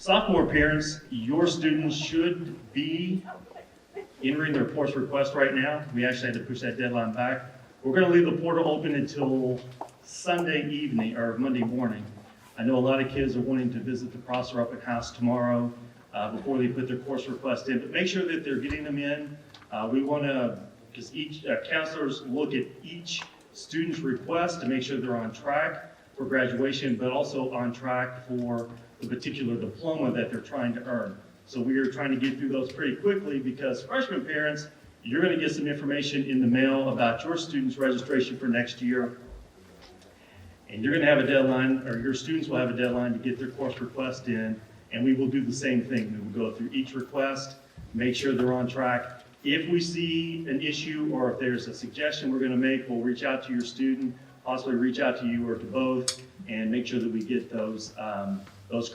Sophomore parents, your students should be entering their course request right now. We actually had to push that deadline back. We're going to leave the portal open until Sunday evening or Monday morning. I know a lot of kids are wanting to visit the Prosser Open House tomorrow before they put their course request in, but make sure that they're getting them in. We want to, because each counselors look at each student's request to make sure they're on track for graduation, but also on track for the particular diploma that they're trying to earn. So we are trying to get through those pretty quickly because freshman parents, you're going to get some information in the mail about your student's registration for next year. And you're going to have a deadline, or your students will have a deadline to get their course request in, and we will do the same thing. We will go through each request, make sure they're on track. If we see an issue or if there's a suggestion we're going to make, we'll reach out to your student, possibly reach out to you or to both, and make sure that we get those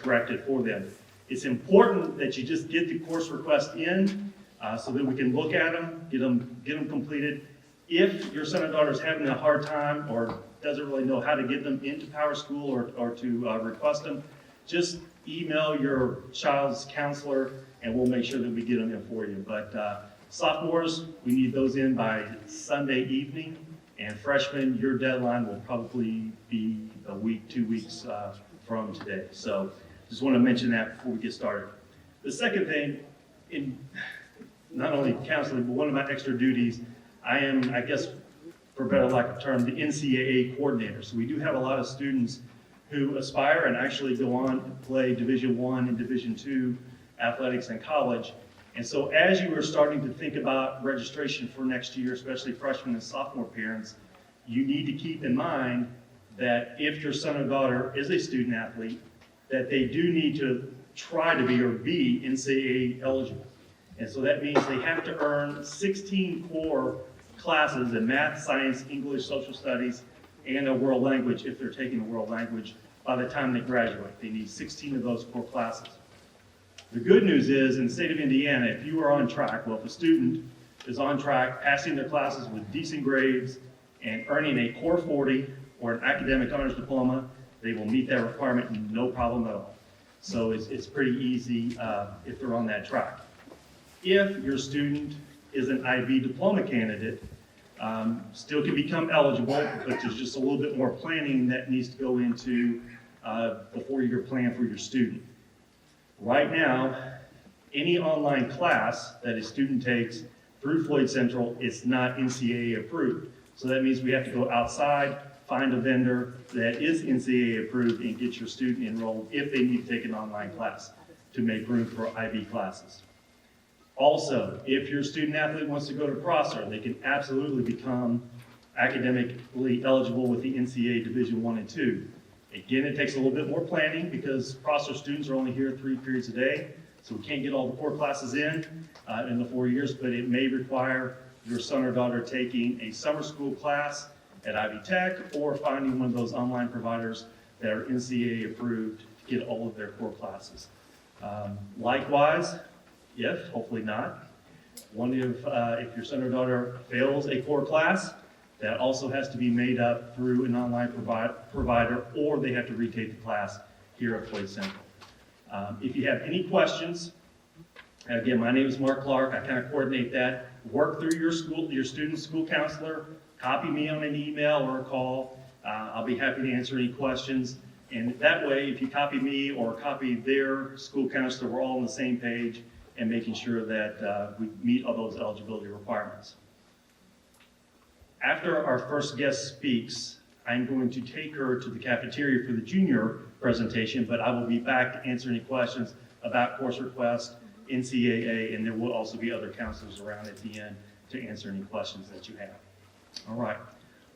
corrected for them. It's important that you just get the course request in so that we can look at them, get them completed. If your son or daughter is having a hard time or doesn't really know how to get them into Power School or to request them, just email your child's counselor and we'll make sure that we get them in for you. But sophomores, we need those in by Sunday evening, and freshmen, your deadline will probably be a week, 2 weeks from today. So just want to mention that before we get started. The second thing, in not only counseling, but one of my extra duties, I am, I guess, for better lack of term, the NCAA coordinator. So we do have a lot of students who aspire and actually go on to play Division I and Division II athletics in college. And so as you are starting to think about registration for next year, especially freshman and sophomore parents, you need to keep in mind that if your son or daughter is a student athlete, that they do need to try to be or be NCAA eligible. And so that means they have to earn 16 core classes in math, science, English, social studies, and a world language if they're taking a world language by the time they graduate. They need 16 of those core classes. The good news is in the state of Indiana, if you are on track, well, if a student is on track, passing their classes with decent grades and earning a core 40 or an academic honors diploma, they will meet that requirement no problem at all. So it's pretty easy if they're on that track. If your student is an IB diploma candidate, still can become eligible, but there's just a little bit more planning that needs to go into the 4-year plan for your student. Right now, any online class that a student takes through Floyd Central is not NCAA approved. So that means we have to go outside, find a vendor that is NCAA approved, and get your student enrolled if they need to take an online class to make room for IB classes. Also, if your student athlete wants to go to Prosser, they can absolutely become academically eligible with the NCAA Division I and II. Again, it takes a little bit more planning because Prosser students are only here 3 periods a day, so we can't get all the core classes in the 4 years, but it may require your son or daughter taking a summer school class at Ivy Tech or finding one of those online providers that are NCAA approved to get all of their core classes. Likewise, if, hopefully not, if your son or daughter fails a core class, that also has to be made up through an online provider, or they have to retake the class here at Floyd Central. If you have any questions, again, my name is Mark Clark. I kind of coordinate that. Work through your student's school counselor. Copy me on an email or a call. I'll be happy to answer any questions. And that way, if you copy me or copy their school counselor, we're all on the same page and making sure that we meet all those eligibility requirements. After our first guest speaks, I'm going to take her to the cafeteria for the junior presentation, but I will be back to answer any questions about course request, NCAA, and there will also be other counselors around at the end to answer any questions that you have. All right.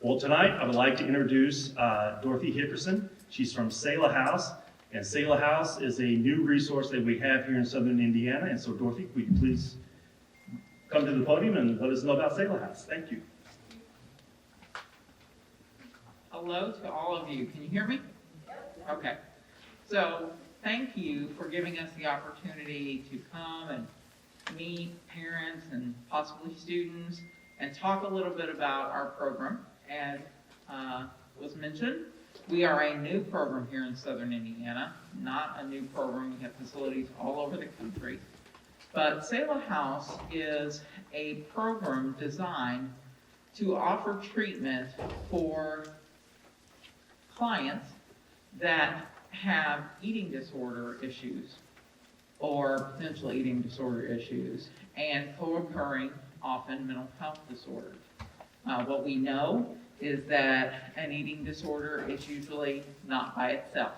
Well, tonight I would like to introduce Dorothy Hickerson. She's from Selah House, and Selah House is a new resource that we have here in Southern Indiana. And so, Dorothy, would you please come to the podium and let us know about Selah House? Thank you. Hello to all of you. Can you hear me? Okay. So thank you for giving us the opportunity to come and meet parents and possibly students and talk a little bit about our program. As was mentioned, We are a new program here in Southern Indiana, not a new program. We have facilities all over the country. But Selah House is a program designed to offer treatment for clients that have eating disorder issues or potential eating disorder issues and co-occurring, often, mental health disorders. What we know is that an eating disorder is usually not by itself.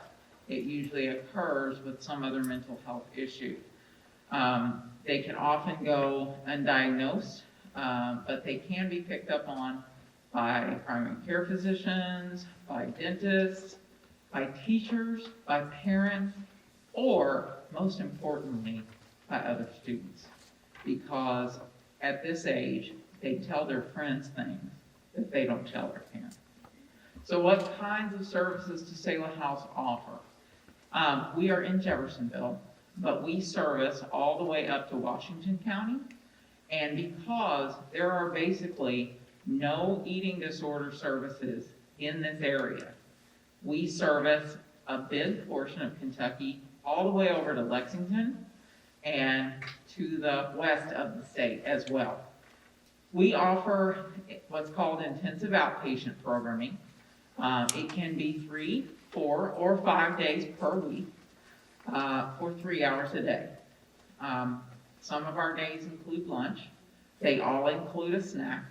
It usually occurs with some other mental health issue. They can often go undiagnosed, but they can be picked up on by primary care physicians, by dentists, by teachers, by parents, or most importantly, by other students. Because at this age, they tell their friends things that they don't tell their parents. So what kinds of services does Selah House offer? We are in Jeffersonville, but we service all the way up to Washington County. And because there are basically no eating disorder services in this area, we service a big portion of Kentucky all the way over to Lexington and to the west of the state as well. We offer what's called intensive outpatient programming. It can be 3, 4, or 5 days per week for 3 hours a day. Some of our days include lunch. They all include a snack.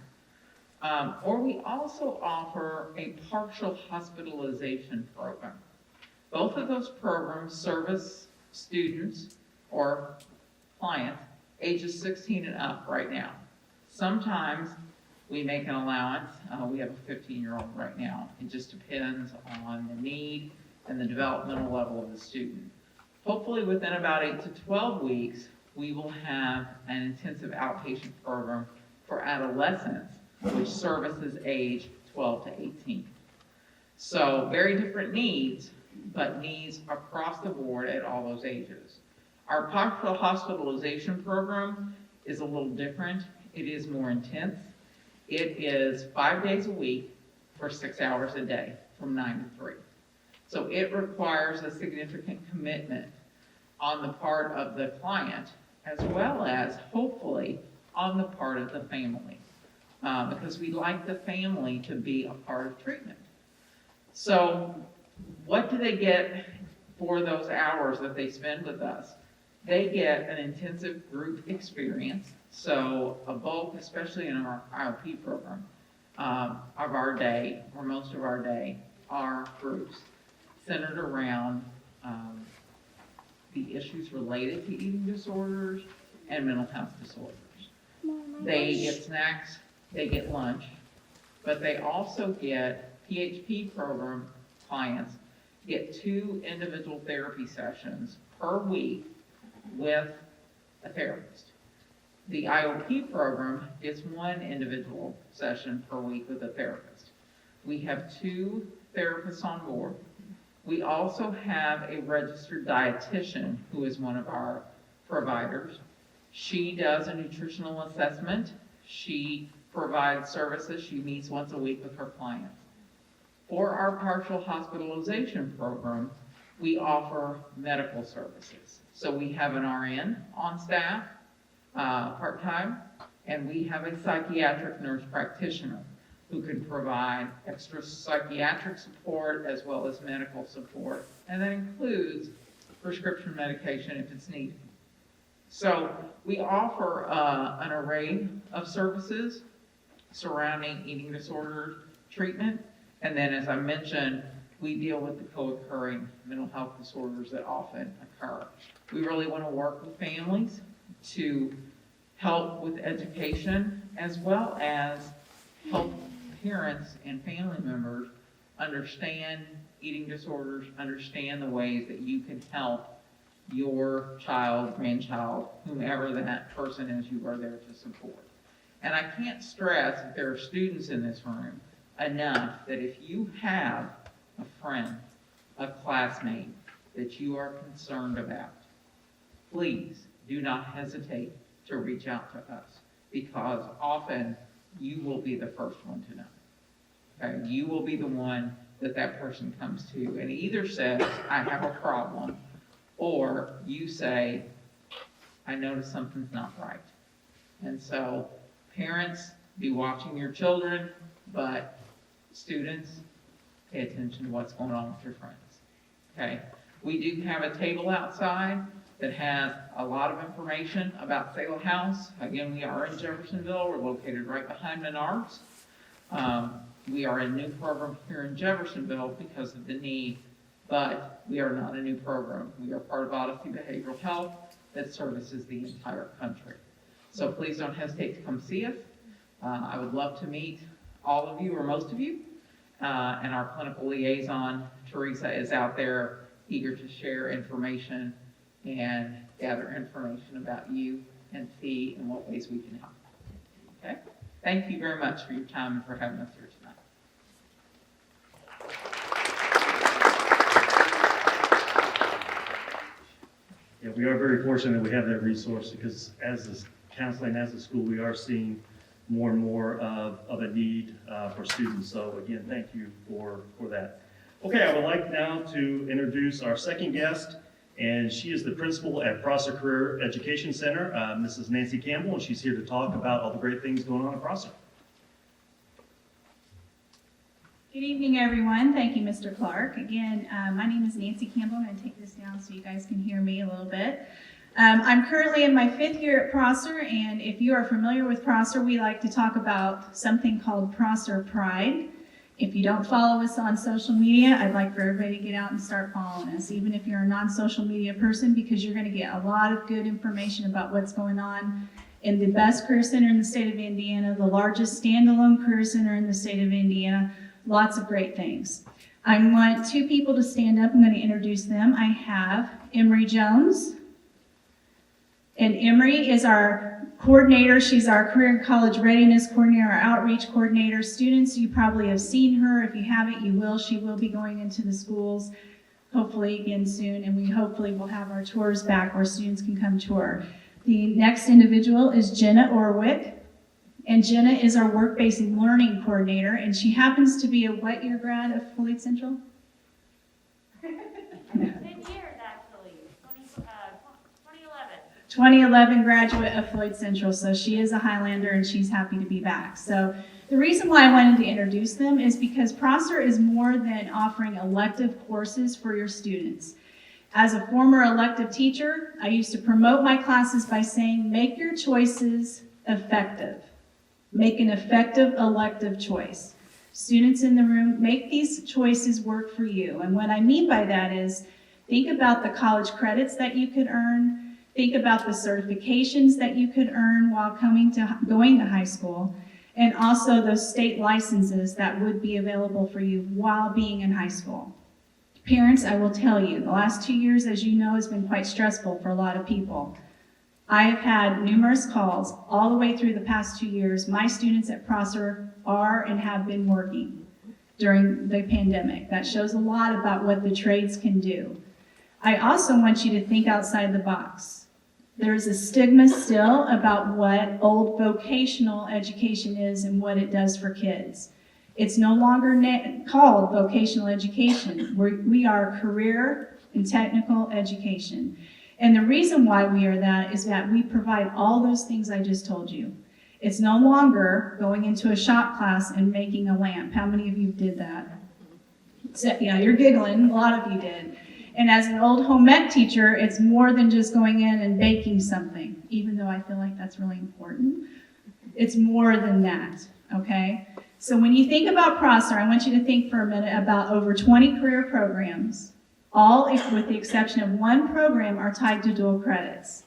Or we also offer a partial hospitalization program. Both of those programs service students or clients ages 16 and up right now. Sometimes we make an allowance. We have a 15-year-old right now. It just depends on the need and the developmental level of the student. Hopefully within about 8 to 12 weeks, we will have an intensive outpatient program for adolescents, which services age 12 to 18. So very different needs, but needs across the board at all those ages. Our partial hospitalization program is a little different. It is more intense. It is 5 days a week for 6 hours a day from 9 to 3. So it requires a significant commitment on the part of the client, as well as hopefully on the part of the family, because we like the family to be a part of treatment. So what do they get for those hours that they spend with us? They get an intensive group experience. So a bulk, especially in our IOP program, of our day, or most of our day, are groups centered around the issues related to eating disorders and mental health disorders. They get snacks, they get lunch, but they also get PHP program clients get 2 individual therapy sessions per week with a therapist. The IOP program gets 1 individual session per week with a therapist. We have 2 therapists on board. We also have a registered dietitian who is one of our providers. She does a nutritional assessment. She provides services. She meets once a week with her clients. For our partial hospitalization program, we offer medical services. So we have an RN on staff, part-time, and we have a psychiatric nurse practitioner who can provide extra psychiatric support as well as medical support, and that includes prescription medication if it's needed. So we offer an array of services surrounding eating disorder treatment, and then as I mentioned, we deal with the co-occurring mental health disorders that often occur. We really want to work with families to help with education as well as help parents and family members understand eating disorders, understand the ways that you can help your child, grandchild, whomever that person is you are there to support. And I can't stress, if there are students in this room, enough that if you have a friend, a classmate that you are concerned about, please do not hesitate to reach out to us, because often you will be the first one to know. Okay? You will be the one that that person comes to and either says, I have a problem, or you say, I notice something's not right. And so parents, be watching your children, but students, pay attention to what's going on with your friends. Okay? We do have a table outside that has a lot of information about Salem House. Again, we are in Jeffersonville. We're located right behind Menards. We are a new program here in Jeffersonville because of the need, but we are not a new program. We are part of Odyssey Behavioral Health that services the entire country. So please don't hesitate to come see us. I would love to meet all of you or most of you. And our clinical liaison, Teresa, is out there eager to share information and gather information about you and see in what ways we can help. Okay? Thank you very much for your time and for having us here tonight. Yeah, we are very fortunate that we have that resource because as a counseling, as a school, we are seeing more and more of a need for students. So again, thank you for that. Okay, I would like now to introduce our second guest, and she is the principal at Prosser Career Education Center, Mrs. Nancy Campbell, and she's here to talk about all the great things going on at Prosser. Good evening, everyone. Thank you, Mr. Clark. Again, my name is Nancy Campbell. I'm going to take this down so you guys can hear me a little bit. I'm currently in my 5th year at Prosser, and if you are familiar with Prosser, we like to talk about something called Prosser Pride. If you don't follow us on social media, I'd like for everybody to get out and start following us, even if you're a non-social media person, because you're going to get a lot of good information about what's going on in the best career center in the state of Indiana, the largest standalone career center in the state of Indiana. Lots of great things. I want 2 people to stand up. I'm going to introduce them. I have Emery Jones. And Emery is our coordinator. She's our career and college readiness coordinator, our outreach coordinator. Students, you probably have seen her. If you haven't, you will. She will be going into the schools, hopefully again soon. And we hopefully will have our tours back where students can come tour. The next individual is Jenna Orwick. And Jenna is our work-based learning coordinator, and she happens to be a what year grad of Floyd Central? 10 years, actually. 2011. 2011 graduate of Floyd Central, so she is a Highlander, and she's happy to be back. So the reason why I wanted to introduce them is because Prosser is more than offering elective courses for your students. As a former elective teacher, I used to promote my classes by saying, make your choices effective. Make an effective elective choice. Students in the room, make these choices work for you. And what I mean by that is, think about the college credits that you could earn. Think about the certifications that you could earn while going to high school. And also those state licenses that would be available for you while being in high school. Parents, I will tell you, the last 2 years, as you know, has been quite stressful for a lot of people. I have had numerous calls all the way through the past 2 years. My students at Prosser are and have been working during the pandemic. That shows a lot about what the trades can do. I also want you to think outside the box. There's a stigma still about what old vocational education is and what it does for kids. It's no longer called vocational education. We are career and technical education. And the reason why we are that is that we provide all those things I just told you. It's no longer going into a shop class and making a lamp. How many of you did that? So, yeah, you're giggling. A lot of you did. And as an old home ec teacher, it's more than just going in and baking something, even though I feel like that's really important. It's more than that, okay? So when you think about Prosser, I want you to think for a minute about over 20 career programs. All, with the exception of one program, are tied to dual credits.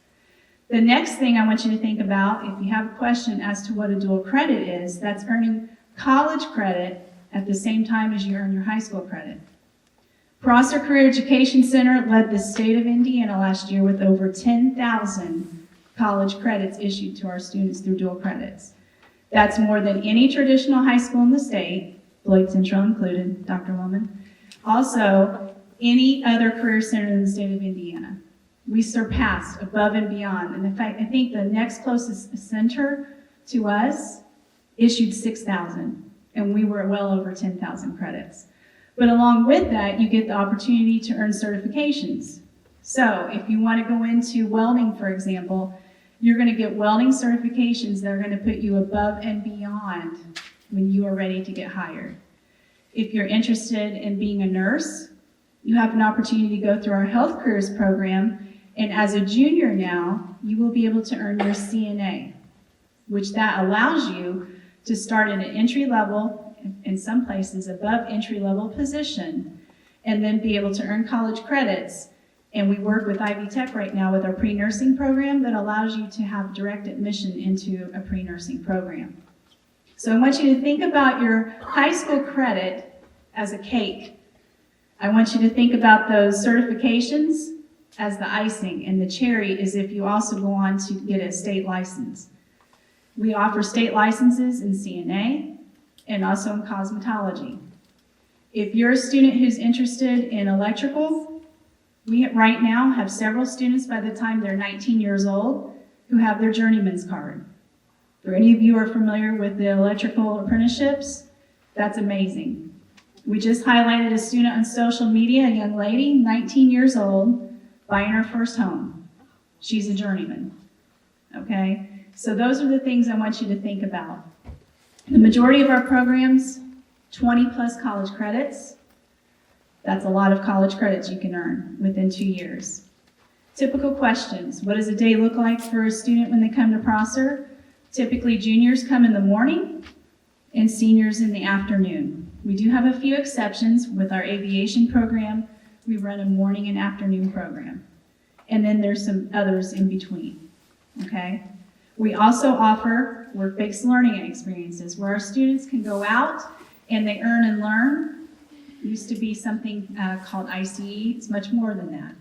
The next thing I want you to think about, if you have a question as to what a dual credit is, that's earning college credit at the same time as you earn your high school credit. Prosser Career Education Center led the state of Indiana last year with over 10,000 college credits issued to our students through dual credits. That's more than any traditional high school in the state, Floyd Central included, Dr. Woman. Also, any other career center in the state of Indiana. We surpassed above and beyond. And in fact, I think the next closest center to us issued 6,000, and we were well over 10,000 credits. But along with that, you get the opportunity to earn certifications. So if you want to go into welding, for example, you're going to get welding certifications that are going to put you above and beyond when you are ready to get hired. If you're interested in being a nurse, you have an opportunity to go through our health careers program, and as a junior now, you will be able to earn your CNA, which that allows you to start at an entry level, in some places above entry level position, and then be able to earn college credits. And we work with Ivy Tech right now with our pre-nursing program that allows you to have direct admission into a pre-nursing program. So I want you to think about your high school credit as a cake. I want you to think about those certifications as the icing, and the cherry is if you also go on to get a state license. We offer state licenses in CNA and also in cosmetology. If you're a student who's interested in electrical, we right now have several students by the time they're 19 years old who have their journeyman's card. For any of you who are familiar with the electrical apprenticeships, that's amazing. We just highlighted a student on social media, a young lady, 19 years old, buying her first home. She's a journeyman, okay? So those are the things I want you to think about. The majority of our programs, 20 plus college credits. That's a lot of college credits you can earn within 2 years. Typical questions. What does a day look like for a student when they come to Prosser? Typically, juniors come in the morning and seniors in the afternoon. We do have a few exceptions. With our aviation program, we run a morning and afternoon program. And then there's some others in between, okay? We also offer work-based learning experiences where our students can go out and they earn and learn. It used to be something called ICE. It's much more than that.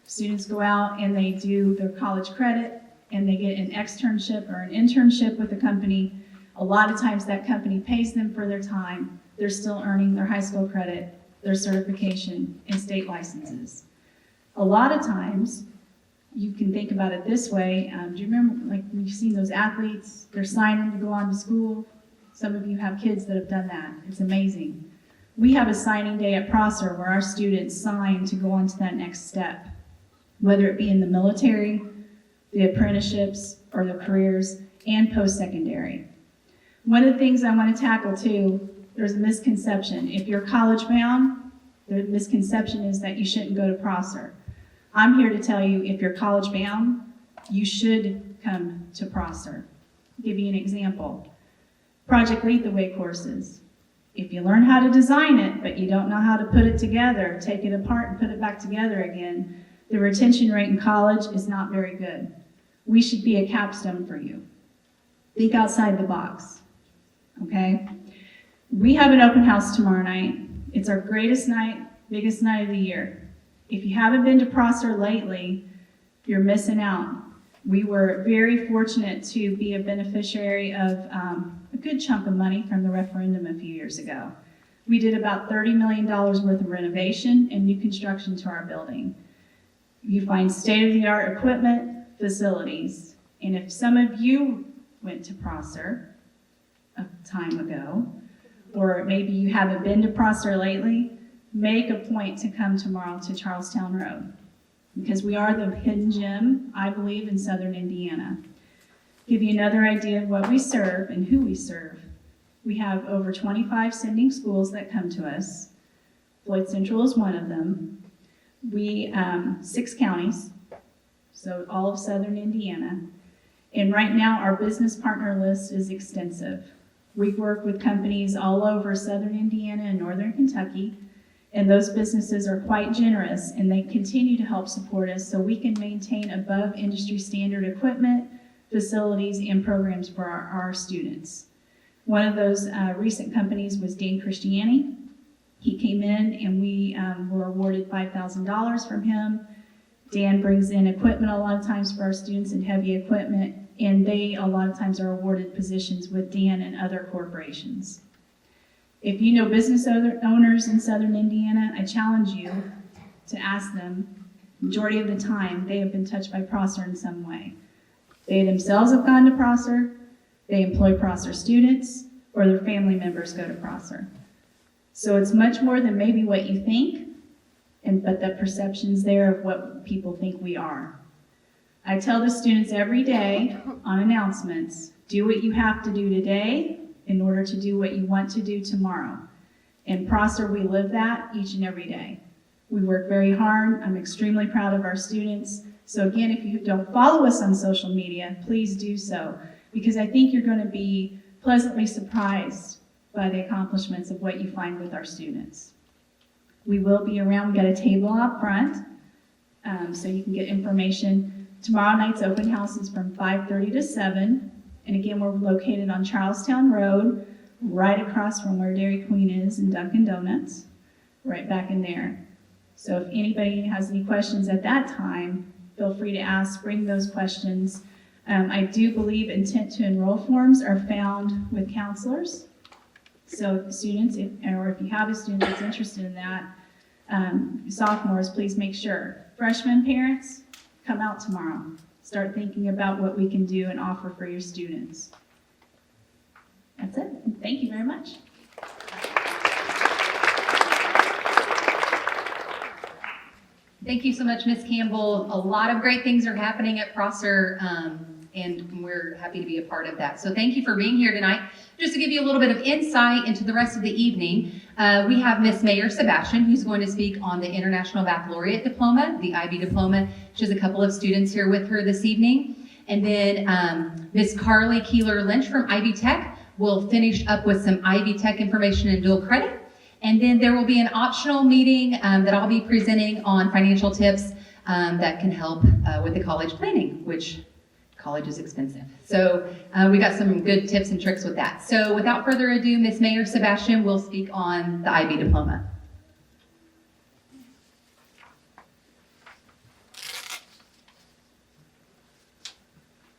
Students go out and they do their college credit and they get an externship or an internship with a company. A lot of times that company pays them for their time. They're still earning their high school credit, their certification, and state licenses. A lot of times, you can think about it this way. Do you remember, like, we've seen those athletes, they're signing to go on to school. Some of you have kids that have done that. It's amazing. We have a signing day at Prosser where our students sign to go on to that next step, whether it be in the military, the apprenticeships, or the careers, and post-secondary. One of the things I want to tackle too, there's a misconception. If you're college bound, the misconception is that you shouldn't go to Prosser. I'm here to tell you, if you're college bound, you should come to Prosser. I'll give you an example. Project Lead the Way courses. If you learn how to design it, but you don't know how to put it together, take it apart and put it back together again, the retention rate in college is not very good. We should be a capstone for you. Think outside the box, okay? We have an open house tomorrow night. It's our greatest night, biggest night of the year. If you haven't been to Prosser lately, you're missing out. We were very fortunate to be a beneficiary of a good chunk of money from the referendum a few years ago. We did about $30 million worth of renovation and new construction to our building. You find state-of-the-art equipment, facilities, and if some of you went to Prosser a time ago, or maybe you haven't been to Prosser lately, make a point to come tomorrow to Charlestown Road, because we are the hidden gem, I believe, in Southern Indiana. Give you another idea of what we serve and who we serve. We have over 25 sending schools that come to us. Floyd Central is one of them. We, 6 counties, so all of Southern Indiana. And right now, our business partner list is extensive. We work with companies all over Southern Indiana and Northern Kentucky, and those businesses are quite generous, and they continue to help support us so we can maintain above industry standard equipment, facilities, and programs for our students. One of those recent companies was Dan Christiani. He came in and we were awarded $5,000 from him. Dan brings in equipment a lot of times for our students and heavy equipment, and they a lot of times are awarded positions with Dan and other corporations. If you know business owners in Southern Indiana, I challenge you to ask them. Majority of the time, they have been touched by Prosser in some way. They themselves have gone to Prosser, they employ Prosser students, or their family members go to Prosser. So it's much more than maybe what you think, but the perception's there of what people think we are. I tell the students every day on announcements, do what you have to do today in order to do what you want to do tomorrow. In Prosser, we live that each and every day. We work very hard. I'm extremely proud of our students. So again, if you don't follow us on social media, please do so, because I think you're going to be pleasantly surprised by the accomplishments of what you find with our students. We will be around. We got a table out front, so you can get information. Tomorrow night's open house is from 5:30 to 7. And again, we're located on Charlestown Road, right across from where Dairy Queen is and Dunkin' Donuts, right back in there. So if anybody has any questions at that time, feel free to ask, bring those questions. I do believe intent to enroll forms are found with counselors. So students, if you have a student that's interested in that, sophomores, please make sure. Freshman parents, come out tomorrow. Start thinking about what we can do and offer for your students. That's it. Thank you very much. Thank you so much, Ms. Campbell. A lot of great things are happening at Prosser, and we're happy to be a part of that. So thank you for being here tonight. Just to give you a little bit of insight into the rest of the evening, we have Ms. Mayor Sebastian, who's going to speak on the International Baccalaureate Diploma, the IB Diploma. She has a couple of students here with her this evening. And then Ms. Carly Keeler-Lynch from Ivy Tech will finish up with some Ivy Tech information and dual credit. And then there will be an optional meeting that I'll be presenting on financial tips that can help with the college planning, which college is expensive. So we got some good tips and tricks with that. So without further ado, Ms. Mayor Sebastian will speak on the IB Diploma.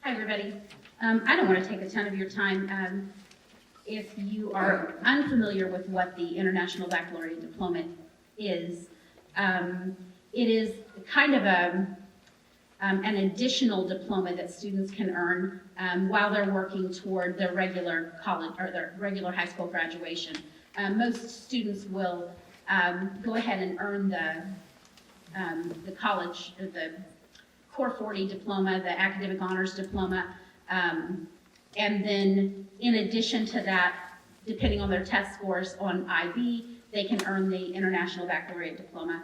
Hi, everybody. I don't want to take a ton of your time. If you are unfamiliar with what the International Baccalaureate Diploma is, it is kind of an additional diploma that students can earn while they're working toward their regular college or their regular high school graduation. Most students will go ahead and earn the college, the Core 40 diploma, the Academic Honors Diploma, and then in addition to that, depending on their test scores on IB, they can earn the International Baccalaureate Diploma.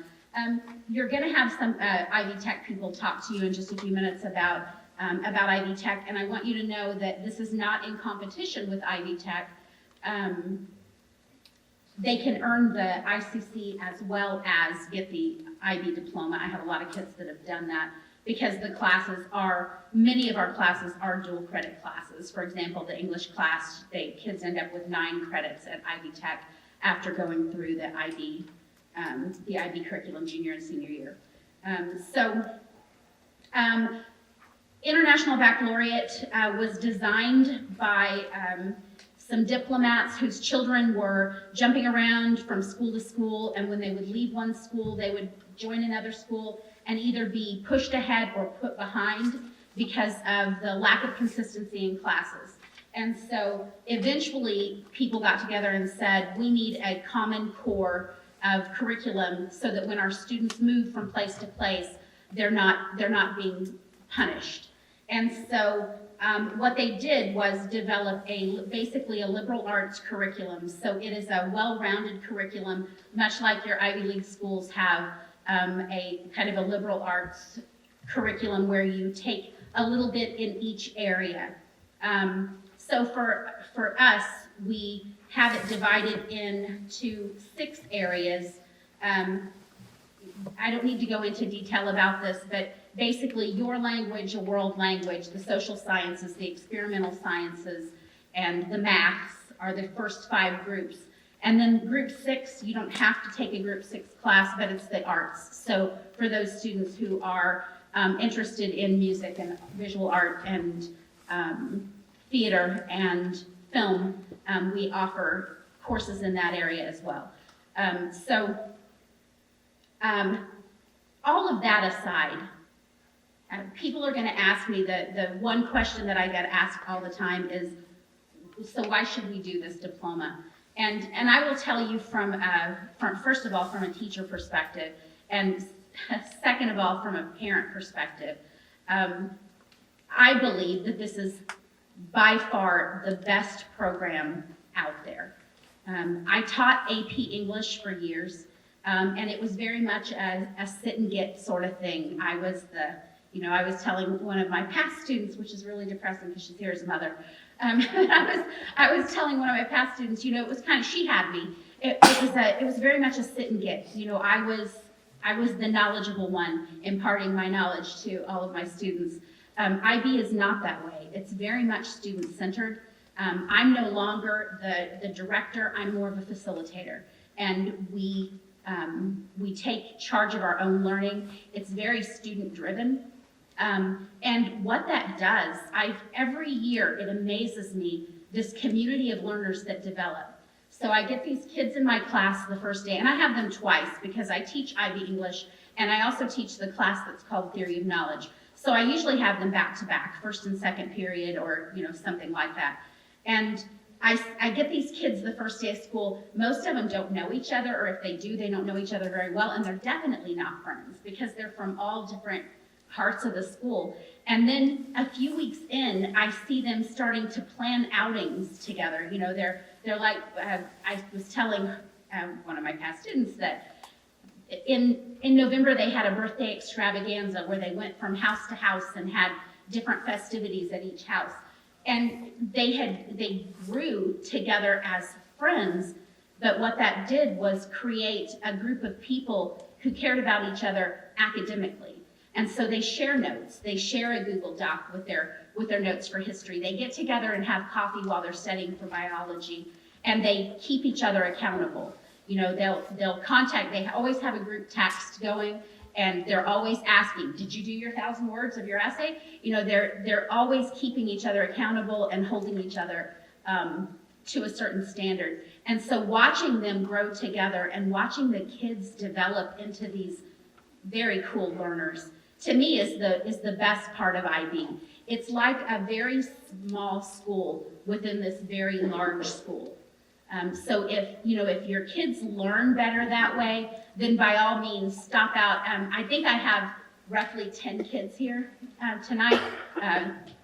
You're going to have some Ivy Tech people talk to you in just a few minutes about Ivy Tech, and I want you to know that this is not in competition with Ivy Tech. They can earn the ICC as well as get the IB Diploma. I have a lot of kids that have done that because many of our classes are dual credit classes. For example, the English class, kids end up with 9 credits at Ivy Tech after going through the IB curriculum junior and senior year. International Baccalaureate was designed by some diplomats whose children were jumping around from school to school, and when they would leave one school, they would join another school and either be pushed ahead or put behind because of the lack of consistency in classes. And so eventually people got together and said, we need a common core of curriculum so that when our students move from place to place, they're not being punished. And so what they did was develop basically a liberal arts curriculum. So it is a well-rounded curriculum, much like your Ivy League schools have a kind of a liberal arts curriculum where you take a little bit in each area. So for us, we have it divided into 6 areas. I don't need to go into detail about this, but basically your language, a world language, the social sciences, the experimental sciences, and the maths are the first 5 groups. And then group 6, you don't have to take a group 6 class, but it's the arts. So for those students who are interested in music and visual art and theater and film, we offer courses in that area as well. All of that aside, people are going to ask me, the one question that I get asked all the time is, so why should we do this diploma? And I will tell you from first of all, from a teacher perspective, and second of all, from a parent perspective, I believe that this is by far the best program out there. I taught AP English for years, and it was very much a sit and get sort of thing. I was telling one of my past students, which is really depressing because she's here as a mother. I was telling one of my past students, it was kind of, she had me. It was very much a sit and get. I was the knowledgeable one, imparting my knowledge to all of my students. IB is not that way. It's very much student-centered. I'm no longer the director. I'm more of a facilitator, and we take charge of our own learning. It's very student-driven. And what that does, every year it amazes me, this community of learners that develop. So I get these kids in my class the first day, and I have them twice because I teach IB English, and I also teach the class that's called Theory of Knowledge. So I usually have them back to back, first and second period, or something like that. And I get these kids the first day of school. Most of them don't know each other, or if they do, they don't know each other very well, and they're definitely not friends because they're from all different parts of the school. And then a few weeks in, I see them starting to plan outings together. They're like, I was telling one of my past students that in November they had a birthday extravaganza where they went from house to house and had different festivities at each house. And they grew together as friends, but what that did was create a group of people who cared about each other academically. And so they share notes. They share a Google Doc with their notes for history. They get together and have coffee while they're studying for biology, and they keep each other accountable. They'll contact, they always have a group text going, and they're always asking, did you do your 1,000 words of your essay? They're always keeping each other accountable and holding each other to a certain standard. And so watching them grow together and watching the kids develop into these very cool learners, to me, is the best part of IB. It's like a very small school within this very large school. So if your kids learn better that way, then by all means stop out. I think I have roughly 10 kids here tonight.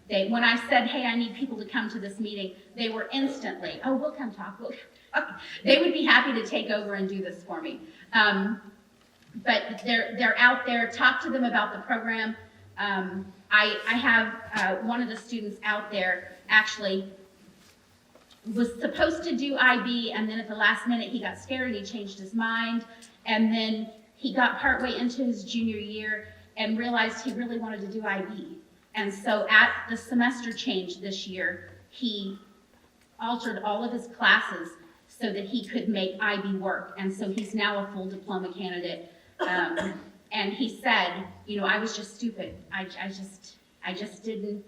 When I said, hey, I need people to come to this meeting, they were instantly, oh, we'll come talk. They would be happy to take over and do this for me. But they're out there. Talk to them about the program. I have one of the students out there actually was supposed to do IB, and then at the last minute he got scared and he changed his mind, and then he got partway into his junior year and realized he really wanted to do IB. And so at the semester change this year, he altered all of his classes so that he could make IB work, and so he's now a full diploma candidate. And he said, I was just stupid. I just didn't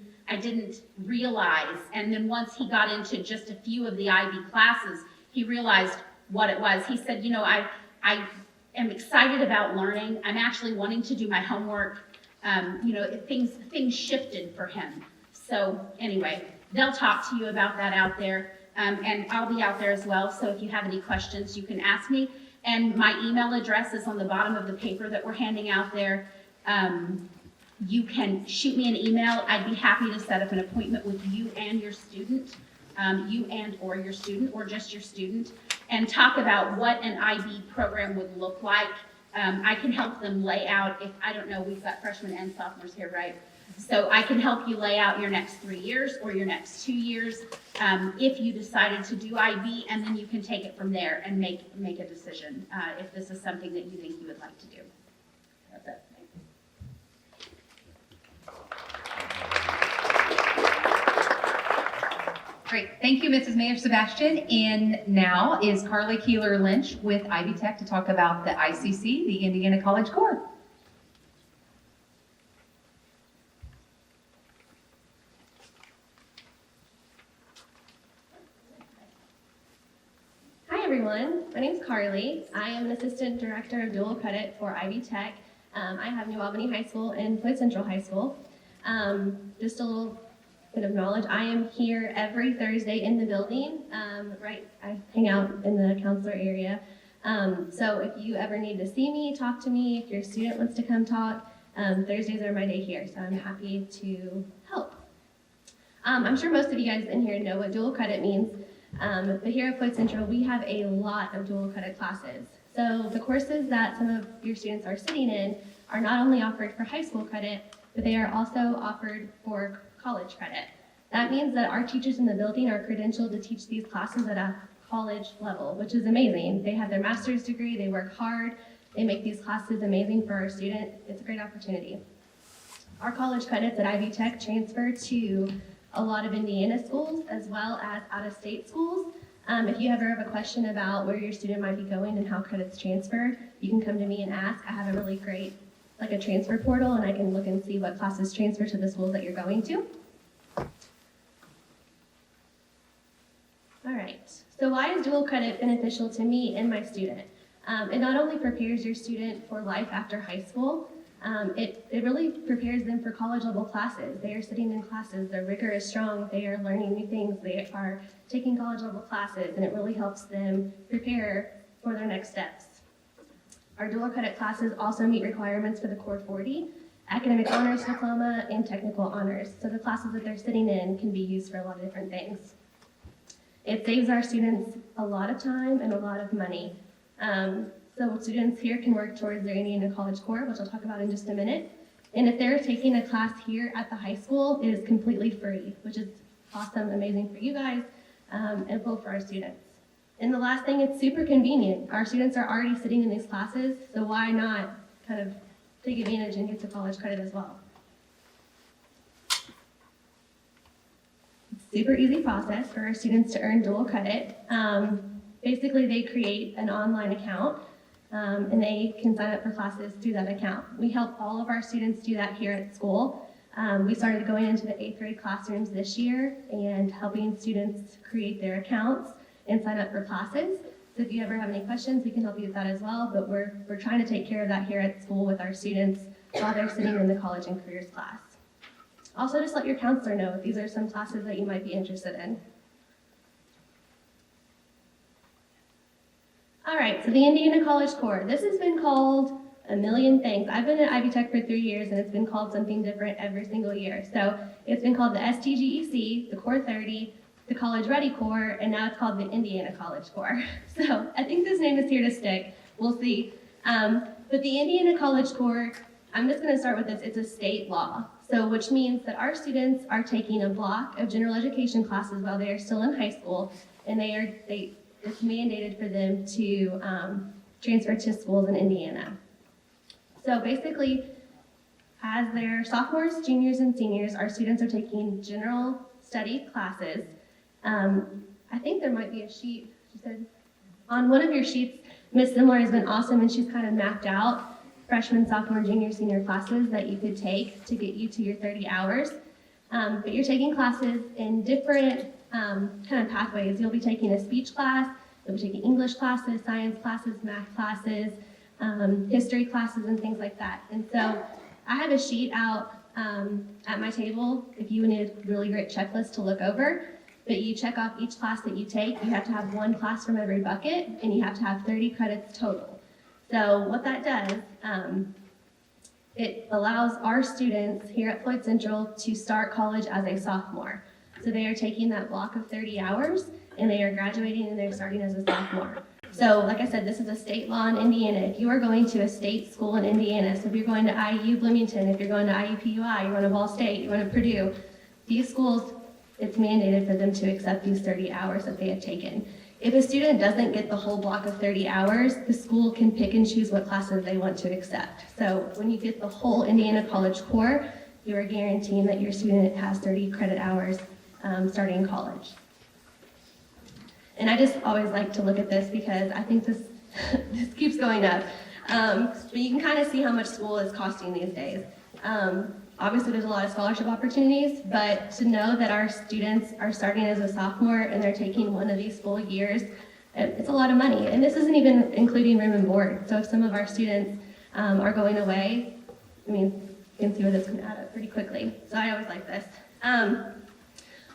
realize. And then once he got into just a few of the IB classes, he realized what it was. He said, I am excited about learning. I'm actually wanting to do my homework. Things shifted for him. So anyway, they'll talk to you about that out there. And I'll be out there as well. So if you have any questions, you can ask me. And my email address is on the bottom of the paper that we're handing out there. You can shoot me an email. I'd be happy to set up an appointment with you and your student, or your student, or just your student, and talk about what an IB program would look like. I can help them lay out, we've got freshmen and sophomores here, right? So I can help you lay out your next 3 years or your next 2 years if you decided to do IB, and then you can take it from there and make a decision if this is something that you think you would like to do. That's it. Great. Thank you, Mrs. Mayor Sebastian. And now is Carly Keeler Lynch with Ivy Tech to talk about the ICC, the Indiana College Core. Hi everyone, my name is Carly. I am an Assistant Director of Dual Credit for Ivy Tech. I have New Albany High School and Floyd Central High School. Just a little bit of knowledge. I am here every Thursday in the building, right? I hang out in the counselor area. So if you ever need to see me, talk to me, if your student wants to come talk, Thursdays are my day here, so I'm happy to help. I'm sure most of you guys in here know what dual credit means, but here at Floyd Central, we have a lot of dual credit classes. So the courses that some of your students are sitting in are not only offered for high school credit, but they are also offered for college credit. That means that our teachers in the building are credentialed to teach these classes at a college level, which is amazing. They have their master's degree, they work hard, they make these classes amazing for our student. It's a great opportunity. Our college credits at Ivy Tech transfer to a lot of Indiana schools as well as out-of-state schools. If you ever have a question about where your student might be going and how credits transfer, you can come to me and ask. I have a really great, like a transfer portal, and I can look and see what classes transfer to the schools that you're going to. All right, so why is dual credit beneficial to me and my student? It not only prepares your student for life after high school, it really prepares them for college level classes. They are sitting in classes, their rigor is strong, they are learning new things, they are taking college level classes, and it really helps them prepare for their next steps. Our dual credit classes also meet requirements for the Core 40, Academic Honors Diploma, and Technical Honors. So the classes that they're sitting in can be used for a lot of different things. It saves our students a lot of time and a lot of money. So students here can work towards their Indiana College Core, which I'll talk about in just a minute. And if they're taking a class here at the high school, it is completely free, which is awesome, amazing for you guys, and cool for our students. And the last thing, it's super convenient. Our students are already sitting in these classes, so why not kind of take advantage and get to college credit as well? Super easy process for our students to earn dual credit. Basically, they create an online account, and they can sign up for classes through that account. We help all of our students do that here at school. We started going into the 8th grade classrooms this year and helping students create their accounts and sign up for classes. So if you ever have any questions, we can help you with that as well, but we're trying to take care of that here at school with our students while they're sitting in the college and careers class. Also, just let your counselor know if these are some classes that you might be interested in. All right, so the Indiana College Core. This has been called a million things. I've been at Ivy Tech for 3 years, and it's been called something different every single year. So it's been called the STGEC, the Core 30, the College Ready Core, and now it's called the Indiana College Core. So I think this name is here to stick. We'll see. But the Indiana College Core, I'm just going to start with this. It's a state law. So which means that our students are taking a block of general education classes while they are still in high school, and it's mandated for them to transfer to schools in Indiana. So basically, as their sophomores, juniors, and seniors, our students are taking general study classes. I think there might be a sheet, she said, on one of your sheets, Ms. Simler has been awesome, and she's kind of mapped out freshman, sophomore, junior, senior classes that you could take to get you to your 30 hours. But you're taking classes in different kind of pathways. You'll be taking a speech class, you'll be taking English classes, science classes, math classes, history classes, and things like that. And so I have a sheet out at my table if you need a really great checklist to look over. But you check off each class that you take. You have to have one class from every bucket, and you have to have 30 credits total. So what that does, it allows our students here at Floyd Central to start college as a sophomore. So they are taking that block of 30 hours, and they are graduating, and they're starting as a sophomore. So like I said, this is a state law in Indiana. If you are going to a state school in Indiana, so if you're going to IU Bloomington, if you're going to IUPUI, you're going to Ball State, you're going to Purdue, these schools, it's mandated for them to accept these 30 hours that they have taken. If a student doesn't get the whole block of 30 hours, the school can pick and choose what classes they want to accept. So when you get the whole Indiana College Core, you are guaranteeing that your student has 30 credit hours starting in college. And I just always like to look at this because I think this keeps going up. But you can kind of see how much school is costing these days. Obviously, there's a lot of scholarship opportunities, but to know that our students are starting as a sophomore and they're taking one of these full years, it's a lot of money. And this isn't even including room and board. So if some of our students are going away, I mean, you can see where this can add up pretty quickly. So I always like this.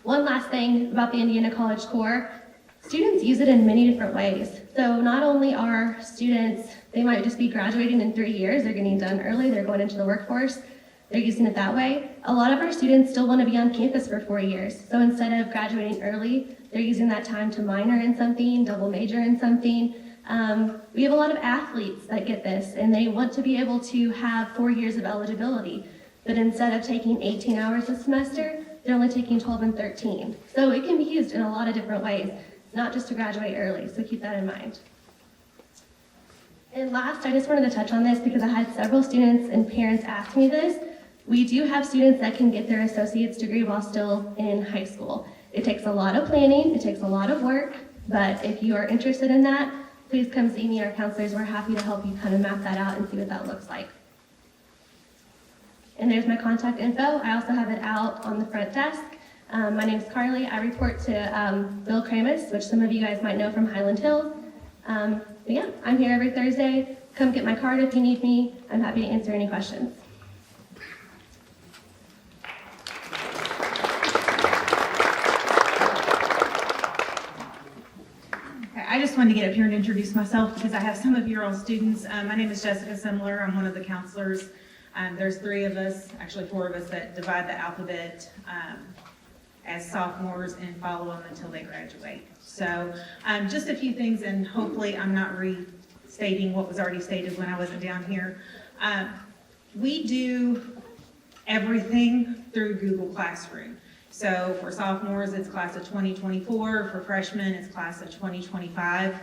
One last thing about the Indiana College Corps, students use it in many different ways. So not only are students, they might just be graduating in 3 years, they're getting done early, they're going into the workforce, they're using it that way. A lot of our students still want to be on campus for 4 years. So instead of graduating early, they're using that time to minor in something, double major in something. We have a lot of athletes that get this, and they want to be able to have 4 years of eligibility. But instead of taking 18 hours a semester, they're only taking 12 and 13. So it can be used in a lot of different ways, not just to graduate early, so keep that in mind. And last, I just wanted to touch on this because I had several students and parents ask me this. We do have students that can get their associate's degree while still in high school. It takes a lot of planning, it takes a lot of work, but if you are interested in that, please come see me, our counselors. We're happy to help you kind of map that out and see what that looks like. And there's my contact info. I also have it out on the front desk. My name is Carly. I report to Bill Kramus, which some of you guys might know from Highland Hills. But yeah, I'm here every Thursday. Come get my card if you need me. I'm happy to answer any questions. I just wanted to get up here and introduce myself because I have some of your old students. My name is Jessica Simler. I'm one of the counselors. There's 3 of us, actually 4 of us, that divide the alphabet as sophomores and follow them until they graduate. So just a few things, and hopefully I'm not restating what was already stated when I wasn't down here. We do everything through Google Classroom. So for sophomores, it's class of 2024. For freshmen, it's class of 2025.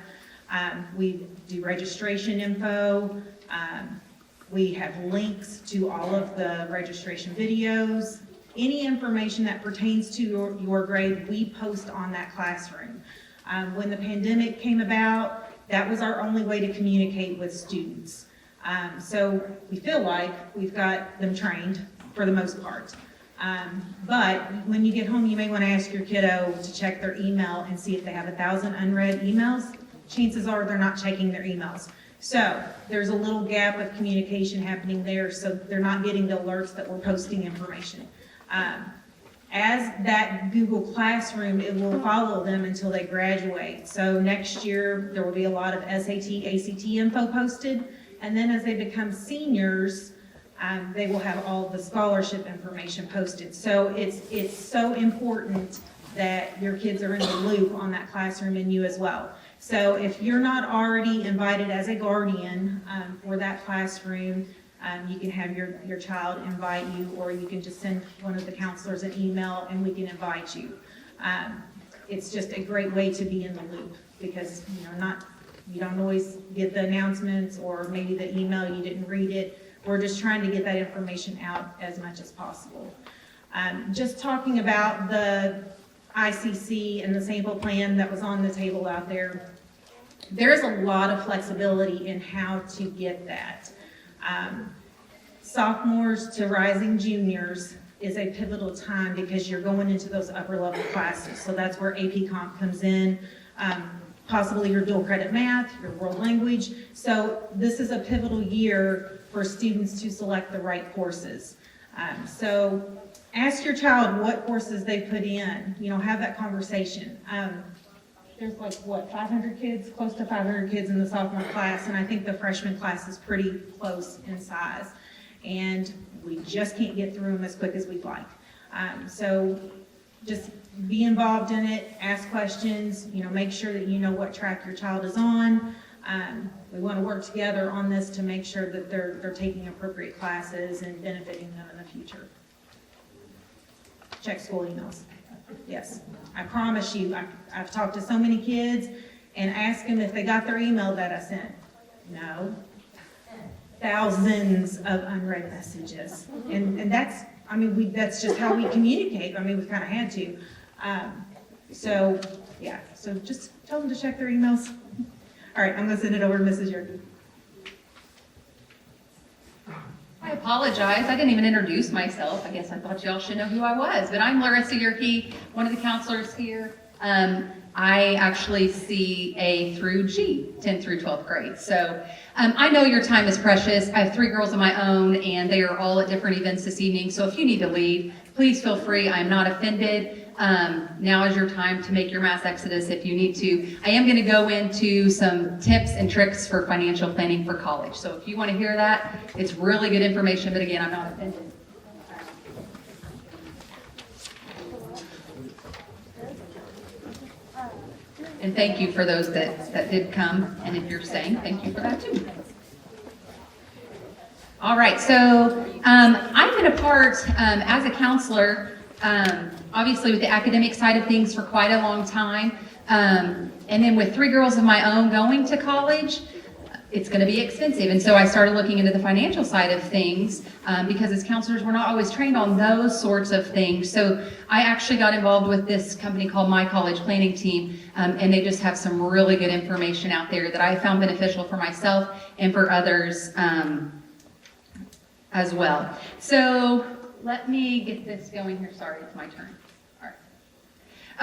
We do registration info. We have links to all of the registration videos. Any information that pertains to your grade, we post on that classroom. When the pandemic came about, that was our only way to communicate with students. So we feel like we've got them trained for the most part. But when you get home, you may want to ask your kiddo to check their email and see if they have 1,000 unread emails. Chances are they're not checking their emails. So there's a little gap of communication happening there, so they're not getting the alerts that we're posting information. As that Google Classroom, it will follow them until they graduate. So next year, there will be a lot of SAT, ACT info posted, and then as they become seniors, they will have all the scholarship information posted. So it's so important that your kids are in the loop on that classroom and you as well. So if you're not already invited as a guardian for that classroom, you can have your child invite you, or you can just send one of the counselors an email and we can invite you. It's just a great way to be in the loop because you don't always get the announcements, or maybe the email you didn't read it. We're just trying to get that information out as much as possible. Just talking about the ICC and the sample plan that was on the table out there, there's a lot of flexibility in how to get that. Sophomores to rising juniors is a pivotal time because you're going into those upper level classes. So that's where AP Comp comes in, possibly your dual credit math, your world language. So this is a pivotal year for students to select the right courses. So ask your child what courses they put in, have that conversation. There's 500 kids, close to 500 kids in the sophomore class, and I think the freshman class is pretty close in size. And we just can't get through them as quick as we'd like. So just be involved in it, ask questions, make sure that you know what track your child is on. We want to work together on this to make sure that they're taking appropriate classes and benefiting them in the future. Check school emails. Yes, I promise you, I've talked to so many kids and asked them if they got their email that I sent. No. Thousands of unread messages. And that's just how we communicate. We've kind of had to. So just tell them to check their emails. All right, I'm going to send it over to Mrs. Yerke. I apologize. I didn't even introduce myself. I guess I thought y'all should know who I was, but I'm Larissa Yerke, one of the counselors here. I actually see A through G, 10th through 12th grade. So I know your time is precious. I have 3 girls of my own, and they are all at different events this evening. So if you need to leave, please feel free. I'm not offended. Now is your time to make your mass exodus if you need to. I am going to go into some tips and tricks for financial planning for college. So if you want to hear that, it's really good information, but again, I'm not offended. And thank you for those that did come, and if you're staying, thank you for that too. All right, so I've been a part as a counselor, obviously with the academic side of things for quite a long time, and then with 3 girls of my own going to college, it's going to be expensive. And so I started looking into the financial side of things because as counselors, we're not always trained on those sorts of things. So I actually got involved with this company called My College Planning Team, and they just have some really good information out there that I found beneficial for myself and for others as well. So let me get this going here. Sorry, it's my turn. All right.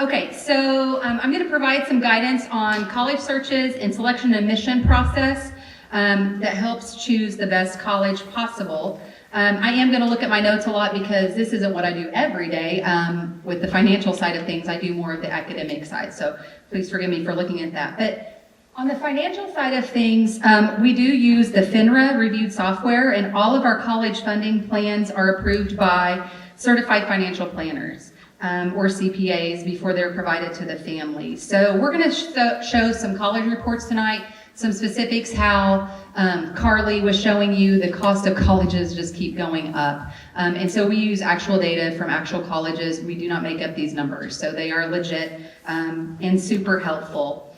Okay, so I'm going to provide some guidance on college searches and selection and admission process that helps choose the best college possible. I am going to look at my notes a lot because this isn't what I do every day. With the financial side of things, I do more of the academic side. So please forgive me for looking at that. But on the financial side of things, we do use the FINRA reviewed software, and all of our college funding plans are approved by certified financial planners or CPAs before they're provided to the family. So we're going to show some college reports tonight, some specifics, how Carly was showing you the cost of colleges just keep going up. And so we use actual data from actual colleges. We do not make up these numbers. So they are legit and super helpful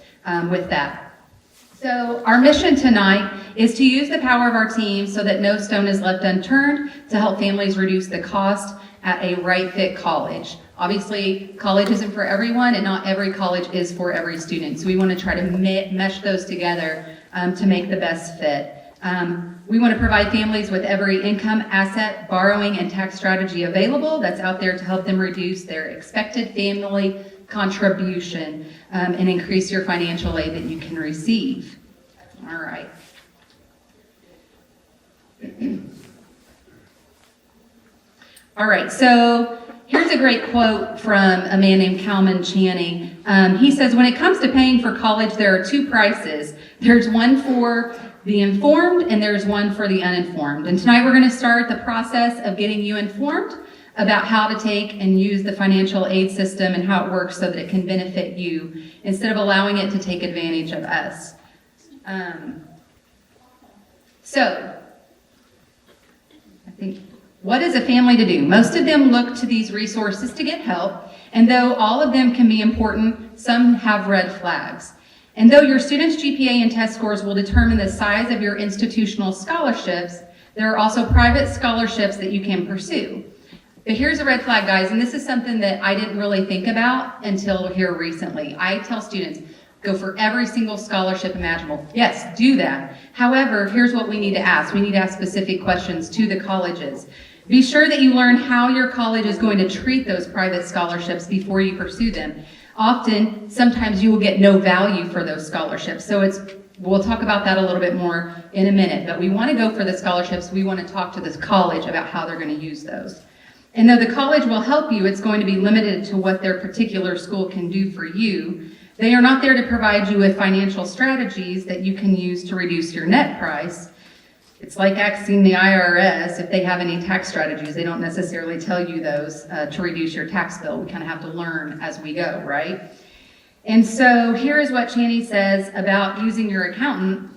with that. So our mission tonight is to use the power of our team so that no stone is left unturned to help families reduce the cost at a right fit college. Obviously, college isn't for everyone, and not every college is for every student. So we want to try to mesh those together to make the best fit. We want to provide families with every income, asset, borrowing, and tax strategy available that's out there to help them reduce their expected family contribution and increase your financial aid that you can receive. All right. All right, so here's a great quote from a man named Kalman Channing. He says, when it comes to paying for college, there are 2 prices. There's one for the informed and there's one for the uninformed. And tonight we're going to start the process of getting you informed about how to take and use the financial aid system and how it works so that it can benefit you instead of allowing it to take advantage of us. So, I think, what is a family to do? Most of them look to these resources to get help, and though all of them can be important, some have red flags. And though your students' GPA and test scores will determine the size of your institutional scholarships, there are also private scholarships that you can pursue. But here's a red flag, guys, and this is something that I didn't really think about until here recently. I tell students, go for every single scholarship imaginable. Yes, do that. However, here's what we need to ask. We need to ask specific questions to the colleges. Be sure that you learn how your college is going to treat those private scholarships before you pursue them. Often, sometimes you will get no value for those scholarships. So we'll talk about that a little bit more in a minute, but we want to go for the scholarships. We want to talk to this college about how they're going to use those. And though the college will help you, it's going to be limited to what their particular school can do for you. They are not there to provide you with financial strategies that you can use to reduce your net price. It's like asking the IRS if they have any tax strategies. They don't necessarily tell you those to reduce your tax bill. We kind of have to learn as we go, right? And so here is what Channing says about using your accountant.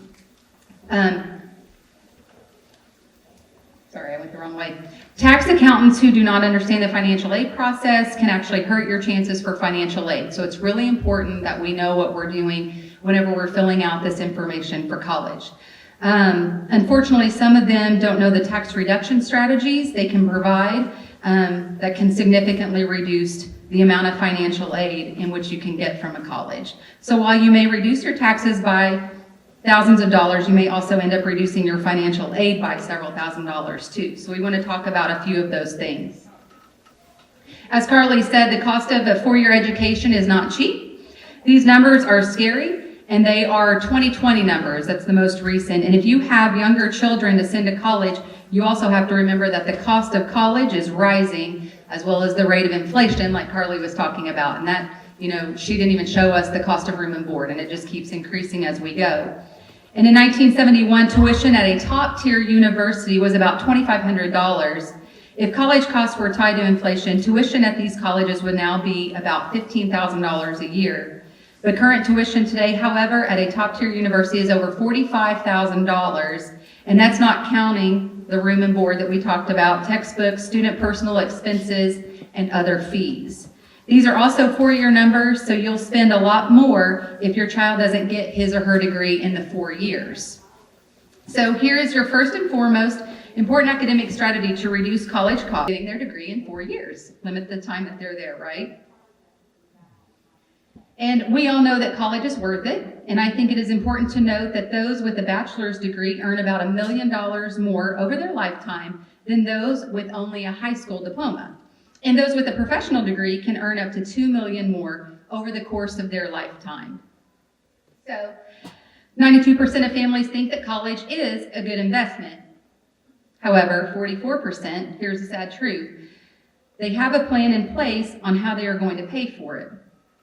Sorry, I went the wrong way. Tax accountants who do not understand the financial aid process can actually hurt your chances for financial aid. So it's really important that we know what we're doing whenever we're filling out this information for college. Unfortunately, some of them don't know the tax reduction strategies they can provide that can significantly reduce the amount of financial aid in which you can get from a college. So while you may reduce your taxes by thousands of dollars, you may also end up reducing your financial aid by several $1,000s too. So we want to talk about a few of those things. As Carly said, the cost of a 4-year education is not cheap. These numbers are scary, and they are 2020 numbers. That's the most recent. And if you have younger children to send to college, you also have to remember that the cost of college is rising as well as the rate of inflation like Carly was talking about. And that, she didn't even show us the cost of room and board, and it just keeps increasing as we go. And in 1971, tuition at a top-tier university was about $2,500. If college costs were tied to inflation, tuition at these colleges would now be about $15,000 a year. The current tuition today, however, at a top-tier university is over $45,000, and that's not counting the room and board that we talked about, textbooks, student personal expenses, and other fees. These are also 4-year numbers, so you'll spend a lot more if your child doesn't get his or her degree in the 4 years. So here is your first and foremost important academic strategy to reduce college costs: getting their degree in 4 years. Limit the time that they're there, right? And we all know that college is worth it, and I think it is important to note that those with a bachelor's degree earn about $1 million more over their lifetime than those with only a high school diploma. And those with a professional degree can earn up to $2 million more over the course of their lifetime. So 92% of families think that college is a good investment. However, 44%, here's the sad truth, they have a plan in place on how they are going to pay for it.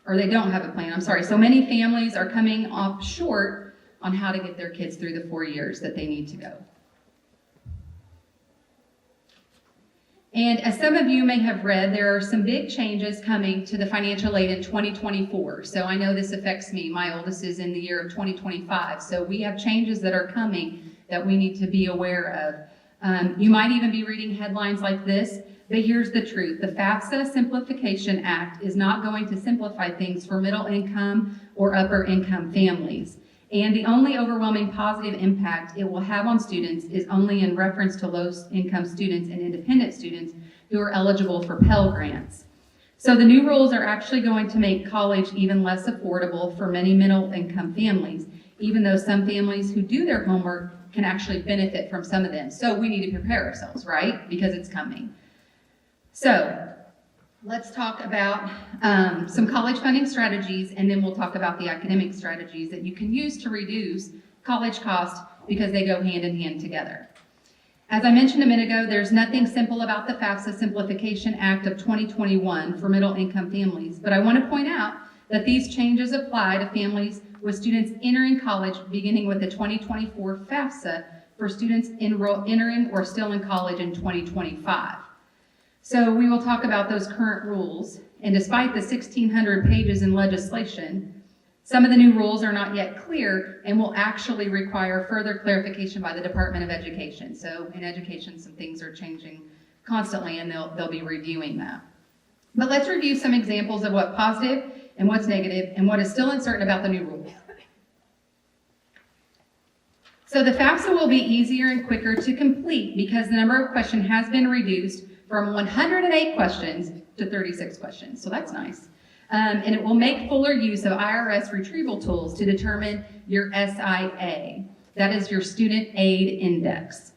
Or they don't have a plan, I'm sorry. So many families are coming off short on how to get their kids through the 4 years that they need to go. And as some of you may have read, there are some big changes coming to the financial aid in 2024. So I know this affects me. My oldest is in the year of 2025. So we have changes that are coming that we need to be aware of. You might even be reading headlines like this, but here's the truth. The FAFSA Simplification Act is not going to simplify things for middle income or upper income families. And the only overwhelming positive impact it will have on students is only in reference to low-income students and independent students who are eligible for Pell Grants. So the new rules are actually going to make college even less affordable for many middle-income families, even though some families who do their homework can actually benefit from some of them. So we need to prepare ourselves, right? Because it's coming. So let's talk about some college funding strategies, and then we'll talk about the academic strategies that you can use to reduce college costs because they go hand in hand together. As I mentioned a minute ago, there's nothing simple about the FAFSA Simplification Act of 2021 for middle-income families, but I want to point out that these changes apply to families with students entering college beginning with the 2024 FAFSA for students entering or still in college in 2025. So we will talk about those current rules, and despite the 1,600 pages in legislation, some of the new rules are not yet clear and will actually require further clarification by the Department of Education. So in education, some things are changing constantly, and they'll be reviewing that. But let's review some examples of what's positive and what's negative and what is still uncertain about the new rules. So the FAFSA will be easier and quicker to complete because the number of questions has been reduced from 108 questions to 36 questions, so that's nice. And it will make fuller use of IRS retrieval tools to determine your SIA. That is your Student Aid Index.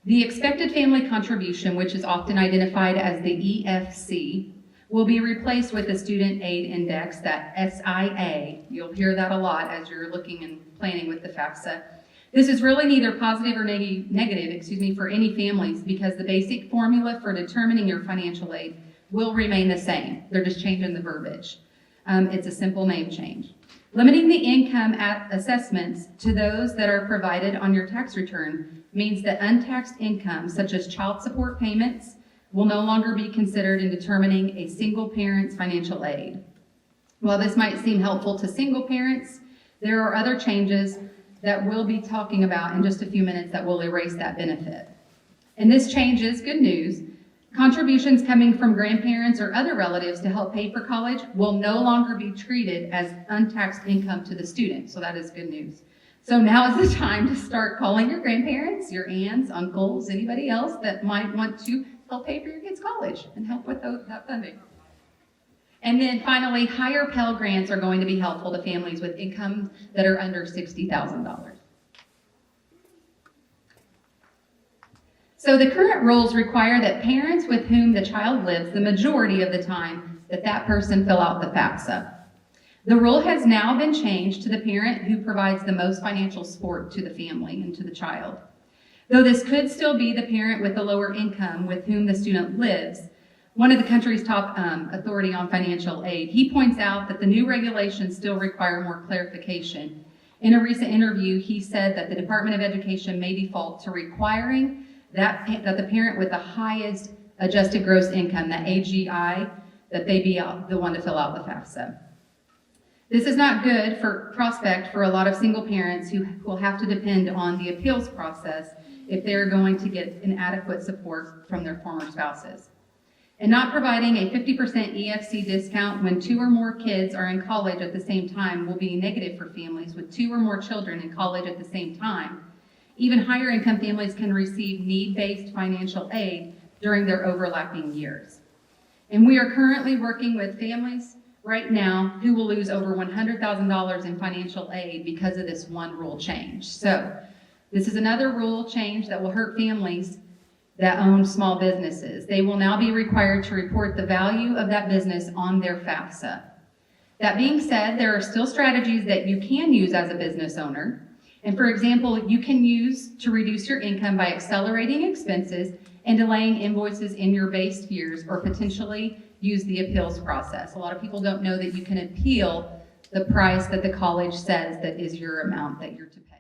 The expected family contribution, which is often identified as the EFC, will be replaced with the Student Aid Index, that SIA. You'll hear that a lot as you're looking and planning with the FAFSA. This is really neither positive or negative for any families because the basic formula for determining your financial aid will remain the same. They're just changing the verbiage. It's a simple name change. Limiting the income at assessments to those that are provided on your tax return means that untaxed income, such as child support payments, will no longer be considered in determining a single parent's financial aid. While this might seem helpful to single parents, there are other changes that we'll be talking about in just a few minutes that will erase that benefit. And this change is good news. Contributions coming from grandparents or other relatives to help pay for college will no longer be treated as untaxed income to the student, so that is good news. So now is the time to start calling your grandparents, your aunts, uncles, anybody else that might want to help pay for your kids' college and help with that funding. And then finally, higher Pell Grants are going to be helpful to families with incomes that are under $60,000. So the current rules require that parents with whom the child lives the majority of the time that person fill out the FAFSA. The rule has now been changed to the parent who provides the most financial support to the family and to the child. Though this could still be the parent with the lower income with whom the student lives, one of the country's top authority on financial aid. He points out that the new regulations still require more clarification. In a recent interview, he said that the Department of Education may default to requiring that the parent with the highest adjusted gross income, the AGI, that they be the one to fill out the FAFSA. This is not good for prospect for a lot of single parents who will have to depend on the appeals process if they're going to get inadequate support from their former spouses. And not providing a 50% EFC discount when 2 or more kids are in college at the same time will be negative for families with 2 or more children in college at the same time. Even higher income families can receive need-based financial aid during their overlapping years. And we are currently working with families right now who will lose over $100,000 in financial aid because of this one rule change. So this is another rule change that will hurt families that own small businesses. They will now be required to report the value of that business on their FAFSA. That being said, there are still strategies that you can use as a business owner. And for example, you can use to reduce your income by accelerating expenses and delaying invoices in your base years, or potentially use the appeals process. A lot of people don't know that you can appeal the price that the college says that is your amount that you're to pay.